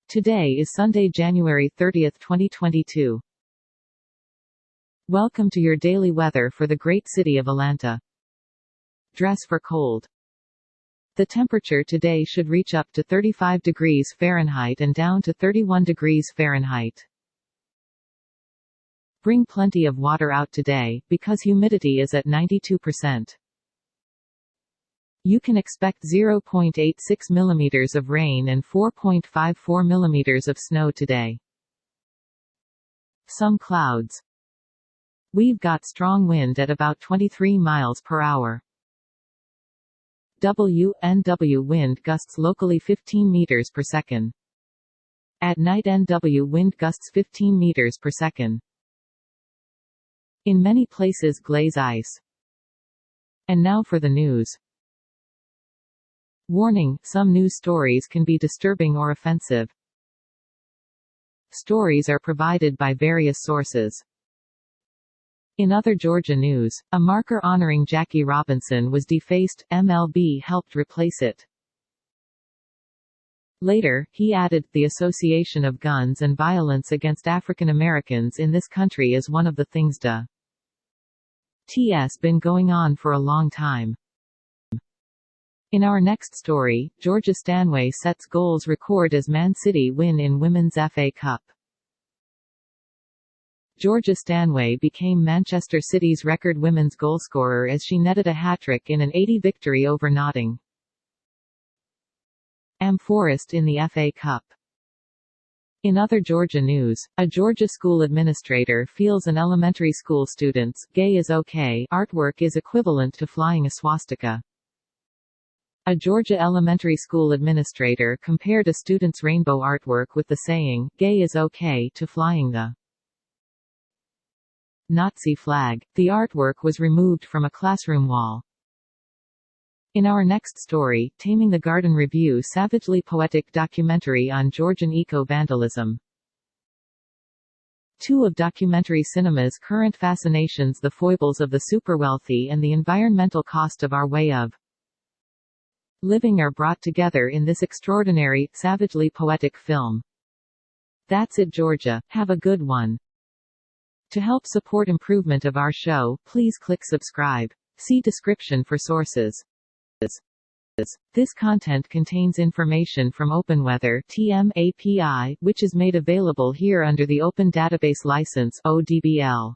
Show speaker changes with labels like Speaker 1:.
Speaker 1: Today is Sunday, January 30, 2022. Welcome to your daily weather for the great city of Alanta. Dress for cold. The temperature today should reach up to 35 degrees Fahrenheit and down to 31 degrees Fahrenheit. Bring plenty of water out today, because humidity is at 92%. You can expect 0.86 millimeters of rain and 4.54 millimeters of snow today. Some clouds. We've got strong wind at about 23 miles per hour. NW wind gusts locally 15 meters per second. At night NW wind gusts 15 meters per second. In many places glaze ice. And now for the news. Warning, some news stories can be disturbing or offensive. Stories are provided by various sources. In other Georgia news, a marker honoring Jackie Robinson was defaced, M.L.B helped replace it. Later, he added, the association of guns and violence against African Americans in this country is one of the things TS been going on for a long time. In our next story, Georgia Stanway sets goals record as Man City win in Women's FA Cup. Georgia Stanway became Manchester City's record women's goalscorer as she netted a hat-trick in an 80 victory over Nottingham Forest in the FA Cup. In other Georgia news, a Georgia school administrator feels an elementary school student's "gay is okay" artwork is equivalent to flying a swastika. A Georgia elementary school administrator compared a student's rainbow artwork with the saying, "gay is okay" to flying the Nazi flag. The artwork was removed from a classroom wall. In our next story, Taming the Garden review savagely poetic documentary on Georgian eco-vandalism. Two of documentary cinema's current fascinations, the foibles of the superwealthy and the environmental cost of our way of living, are brought together in this extraordinary, savagely poetic film. That's it, Georgia. Have a good one. To help support improvement of our show, please click subscribe. See description for sources. This content contains information from OpenWeather (TM API), which is made available here under the Open Database License (ODBL).